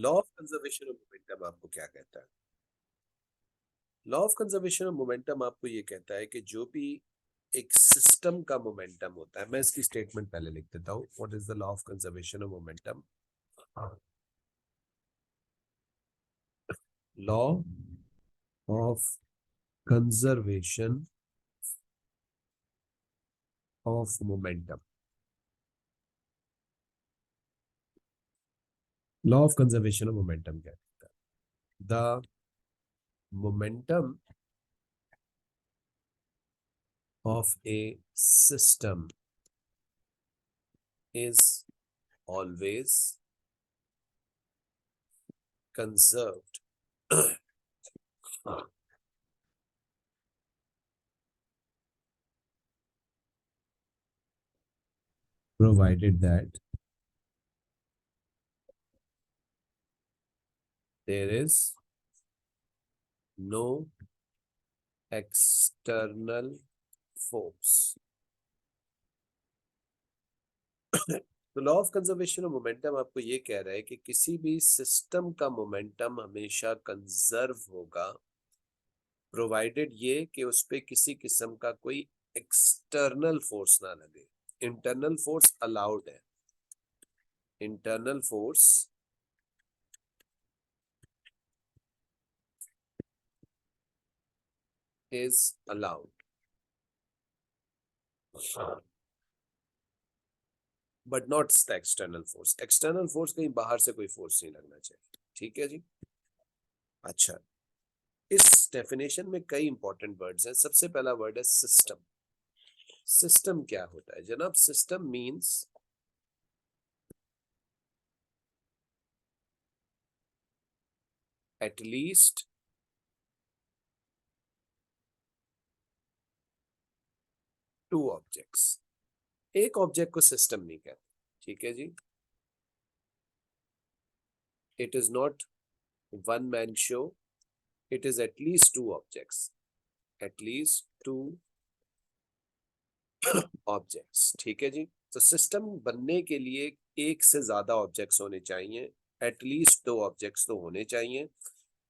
Law of conservation of momentum आपको क्या कहता है? Law of conservation of momentum आपको ये कहता है कि जो भी एक सिस्टम का मोमेंटम होता है, मैं इसकी स्टेटमेंट पहले लिख देता हूँ. What is the law of conservation of momentum? Law of conservation of momentum. Law of conservation of momentum क्या कहता है? The momentum of a system is always conserved provided that there is no external force. तो law of conservation of momentum आपको ये कह रहा है कि किसी भी सिस्टम का मोमेंटम हमेशा कंजर्व होगा, प्रोवाइडेड ये कि उस पे किसी किस्म का कोई एक्सटर्नल फोर्स ना लगे. इंटरनल फोर्स अलाउड है. Internal force is allowed, but not the external force. External force कहीं बाहर से कोई फोर्स नहीं लगना चाहिए. ठीक है जी. अच्छा, इस डेफिनेशन में कई इंपॉर्टेंट वर्ड्स हैं. सबसे पहला वर्ड है सिस्टम. सिस्टम क्या होता है जनाब? System means at least two objects. एक ऑब्जेक्ट को सिस्टम नहीं कहते. ठीक है जी. It is not one man show. It is at least two objects. At least two objects. ठीक है जी. तो सिस्टम बनने के लिए एक से ज्यादा ऑब्जेक्ट्स होने चाहिए. एटलीस्ट दो ऑब्जेक्ट्स तो होने चाहिए.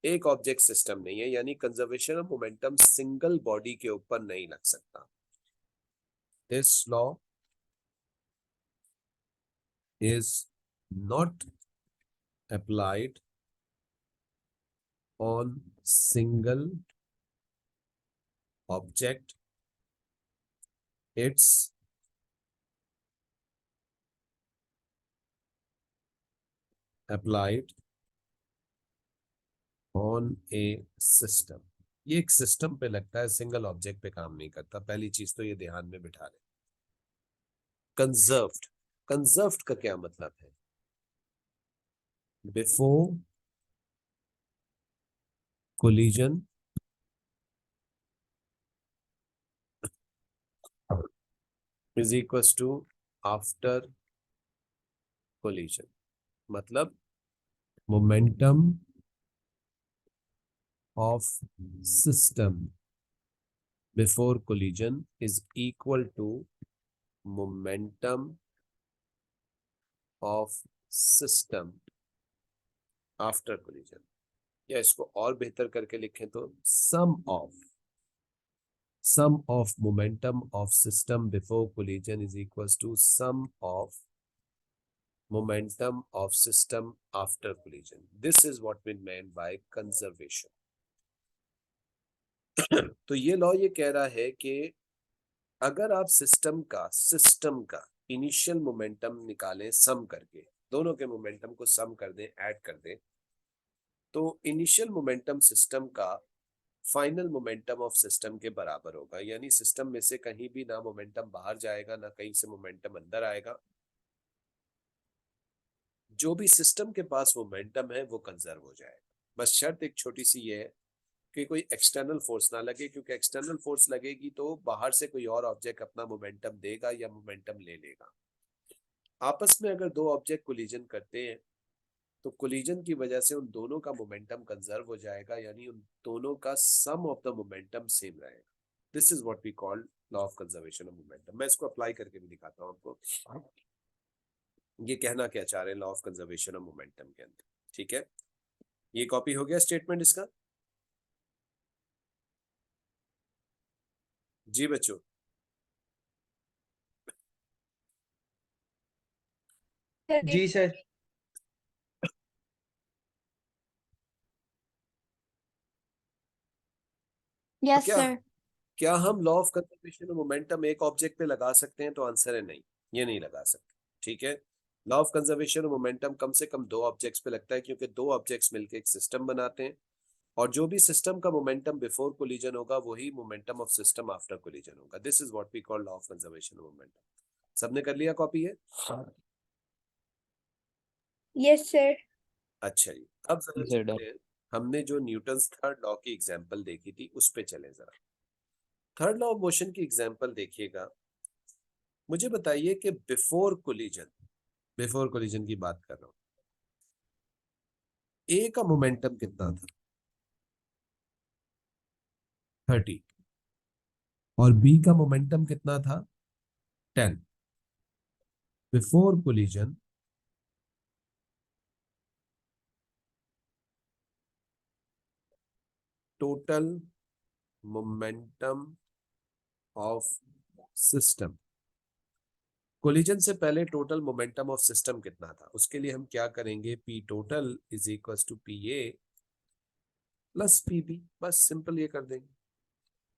एक ऑब्जेक्ट सिस्टम नहीं है, यानी conservation of momentum single body के ऊपर नहीं लग सकता. This law is not applied on single object. It's applied on A system. ये एक सिस्टम पे लगता है, सिंगल ऑब्जेक्ट पे काम नहीं करता. पहली चीज तो ये ध्यान में बिठा लें. कंजर्व्ड. कंजर्व्ड का क्या मतलब है? Before collision is equal to after collision. मतलब momentum of system before collision is equal to momentum of system after collision. या इसको और बेहतर करके लिखें तो sum of momentum of system before collision is equals to sum of momentum of system after collision. This is what we meant by conservation. तो ये law ये कह रहा है कि अगर आप सिस्टम का इनिशियल मोमेंटम निकालें सम करके, दोनों के मोमेंटम को सम कर दें, ऐड कर दें, तो इनिशियल मोमेंटम सिस्टम का फाइनल मोमेंटम ऑफ सिस्टम के बराबर होगा. यानी सिस्टम में से कहीं भी ना मोमेंटम बाहर जाएगा ना कहीं से मोमेंटम अंदर आएगा. जो भी सिस्टम के पास मोमेंटम है वो कंजर्व हो जाएगा. बस शर्त एक छोटी सी ये है कि कोई एक्सटर्नल फोर्स ना लगे, क्योंकि एक्सटर्नल फोर्स लगेगी तो बाहर से कोई और ऑब्जेक्ट अपना मोमेंटम देगा या मोमेंटम ले लेगा. आपस में अगर दो ऑब्जेक्ट कोलिजन करते हैं तो कोलिजन की वजह से उन दोनों का मोमेंटम कंजर्व हो जाएगा, यानी उन दोनों का सम ऑफ द मोमेंटम सेम रहेगा. This is what we call law of conservation of momentum. मैं इसको अप्लाई करके भी दिखाता हूँ आपको. ये कहना क्या चाह रहे हैं law of conservation of momentum के अंदर? ठीक है, ये कॉपी हो गया स्टेटमेंट इसका। जी बच्चों, जी सर। तो यस सर। क्या हम law of conservation of momentum एक ऑब्जेक्ट पे लगा सकते हैं? तो आंसर है नहीं, ये नहीं लगा सकते। ठीक है, law of conservation of momentum कम से कम दो ऑब्जेक्ट्स पे लगता है, क्योंकि दो ऑब्जेक्ट्स मिलकर एक सिस्टम बनाते हैं, और जो भी सिस्टम का मोमेंटम बिफोर कोलिजन होगा वही momentum of system after collision होगा। This is what we call law of conservation of momentum. सबने कर लिया कॉपी है? Yes sir. अच्छा जी, अब जरा सर चलते हैं, हमने जो न्यूटन्स थर्ड लॉ की एग्जांपल देखी थी उस पे चले जरा। थर्ड लॉ ऑफ मोशन की एग्जांपल देखिएगा। मुझे बताइए कि बिफोर कोलिजन की बात कर रहा हूं, ए का मोमेंटम कितना था? 30। और बी का मोमेंटम कितना था? 10। Before collision total momentum of system, collision से पहले टोटल मोमेंटम ऑफ सिस्टम कितना था? उसके लिए हम क्या करेंगे, P total is equal to P A plus P B, बस सिंपल ये कर देंगे।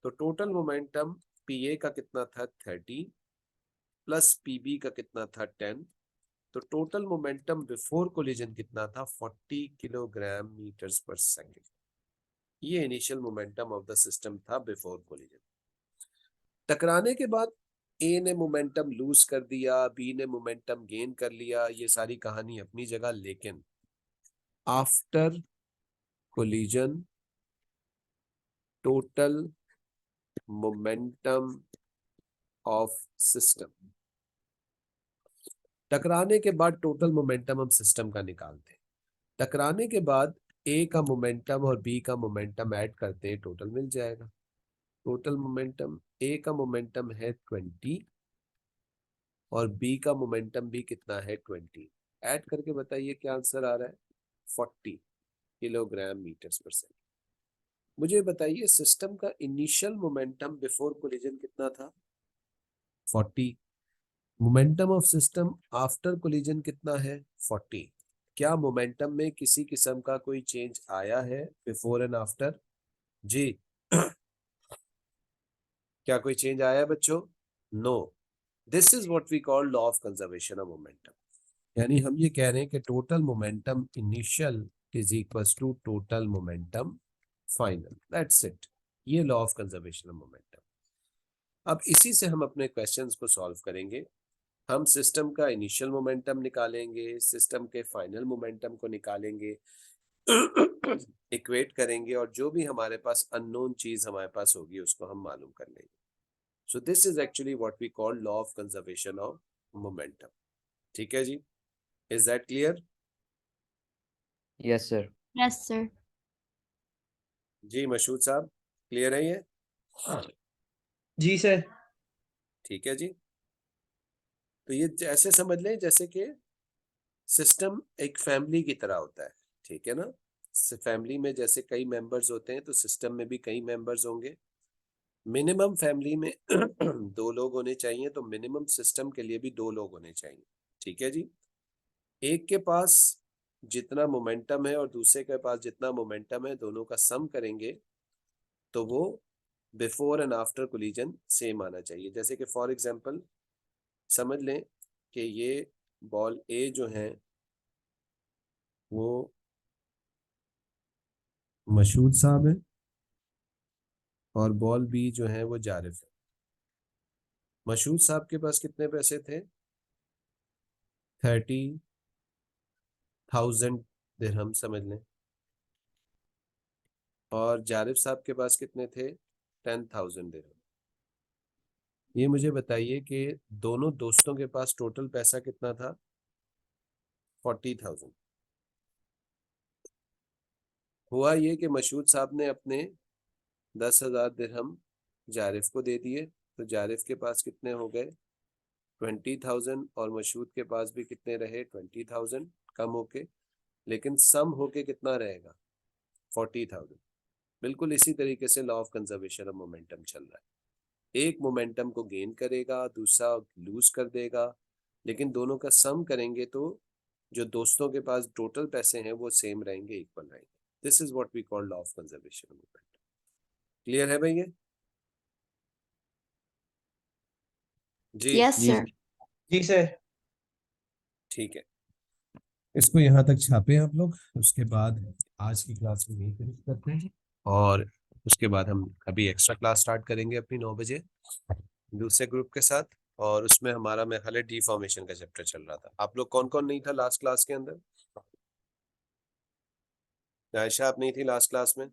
तो टोटल मोमेंटम पी ए का कितना था? 30 प्लस पी बी का कितना था? 10। तो टोटल मोमेंटम बिफोर कोलिजन कितना था? 40 किलोग्राम मीटर्स पर सेकेंड। ये initial momentum of the system था बिफोर कोलिजन। टकराने के बाद ए ने मोमेंटम लूज कर दिया, बी ने मोमेंटम गेन कर लिया, ये सारी कहानी अपनी जगह, लेकिन after collision total momentum of system, टकराने के बाद टोटल मोमेंटम हम सिस्टम का निकालते हैं। टकराने के बाद ए का मोमेंटम और बी का मोमेंटम ऐड करते हैं, टोटल मिल जाएगा। टोटल मोमेंटम, ए का मोमेंटम है 20 और बी का मोमेंटम भी कितना है? 20। ऐड करके बताइए क्या आंसर आ रहा है? 40 किलोग्राम मीटर्स पर सेकेंड। मुझे बताइए सिस्टम का इनिशियल मोमेंटम बिफोर कोलिजन कितना था? 40। Momentum of system after collision कितना है? 40। क्या मोमेंटम में किसी किस्म का कोई चेंज आया है बिफोर एंड आफ्टर? जी क्या कोई चेंज आया है बच्चों? No. This is what we call law of conservation of momentum. यानी हम ये कह रहे हैं कि total momentum initial is equal to total momentum final, that's it. ये law of conservation of momentum. अब इसी से हम अपने क्वेश्चंस को सॉल्व करेंगे। हम सिस्टम का इनिशियल मोमेंटम निकालेंगे, सिस्टम के फाइनल मोमेंटम को निकालेंगे, इक्वेट करेंगे, और जो भी हमारे पास अननोन चीज हमारे पास होगी उसको हम मालूम कर लेंगे। So this is actually what we call law of conservation of momentum. ठीक है जी, is that clear? Yes sir. Yes sir. जी मशहूद साहब, क्लियर है ये? जी सर। ठीक है जी। तो ये ऐसे समझ लें जैसे कि सिस्टम एक फैमिली की तरह होता है, ठीक है ना? फैमिली में जैसे कई मेंबर्स होते हैं, तो सिस्टम में भी कई मेंबर्स होंगे। मिनिमम फैमिली में 2 लोग होने चाहिए, तो मिनिमम सिस्टम के लिए भी 2 लोग होने चाहिए। ठीक है जी। एक के पास जितना मोमेंटम है और दूसरे के पास जितना मोमेंटम है, दोनों का सम करेंगे तो वो before and after collision same आना चाहिए। जैसे कि फॉर एग्जांपल समझ लें कि ये बॉल ए जो है वो मशहूद साहब है, और बॉल बी जो है वो जारिफ है। मशहूद साहब के पास कितने पैसे थे? 30,000 दिरहम समझ लें। और जारिफ साहब के पास कितने थे? 10,000 दिरहम। ये मुझे बताइए कि दोनों दोस्तों के पास टोटल पैसा कितना था? 40,000। हुआ ये कि मशहूद साहब ने अपने 10,000 दिरहम जारिफ को दे दिए, तो जारिफ के पास कितने हो गए? 20,000। और मशहूद के पास भी कितने रहे? 20,000 कम होके। लेकिन सम होके कितना रहेगा 40,000। बिल्कुल इसी तरीके से law of conservation of momentum चल रहा है। एक मोमेंटम को गेन करेगा, दूसरा लूज कर देगा, लेकिन दोनों का सम करेंगे तो जो दोस्तों के पास टोटल पैसे हैं वो सेम रहेंगे, इक्वल रहेंगे। This is what we call law of conservation of momentum. Clear है भाई ये? जी Yes, जी sir. जी सर। ठीक है, इसको यहाँ तक छापे आप लोग। उसके बाद आज की क्लास में यही फिनिश करते हैं, और उसके बाद हम अभी एक्स्ट्रा क्लास स्टार्ट करेंगे अपनी 9 बजे दूसरे ग्रुप के साथ। और उसमें हमारा मैं हाले डी फॉर्मेशन का चैप्टर चल रहा था। आप लोग कौन कौन नहीं था लास्ट क्लास के अंदर? आयशा, आप नहीं थी लास्ट क्लास में?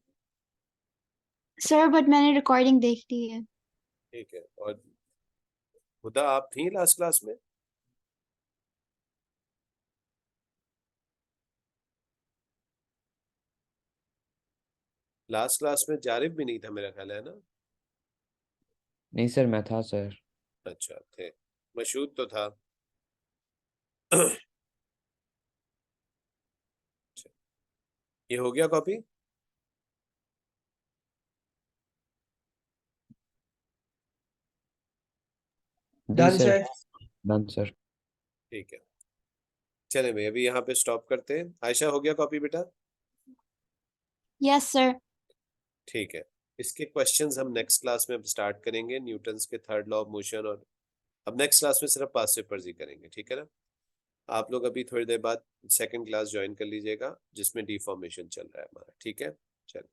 Sir, but मैंने recording देख ली है. ठीक है। और हुदा, आप थी लास्ट क्लास में? लास्ट क्लास में जारिफ भी नहीं था मेरा ख्याल है ना? नहीं सर, मैं था सर। अच्छा थे। मशहूद तो था। ये हो गया कॉपी? जी done sir. Sir. Done sir. ठीक है, चले भाई अभी यहाँ पे स्टॉप करते हैं। आयशा, हो गया कॉपी बेटा? Yes, sir. ठीक है, इसके क्वेश्चंस हम नेक्स्ट क्लास में अब स्टार्ट करेंगे, न्यूटन्स के थर्ड लॉ ऑफ मोशन। और अब नेक्स्ट क्लास में सिर्फ पास्ट पेपर्स ही करेंगे, ठीक है ना? आप लोग अभी थोड़ी देर बाद सेकंड क्लास ज्वाइन कर लीजिएगा जिसमें डिफॉर्मेशन चल रहा है हमारा, ठीक है? चलो।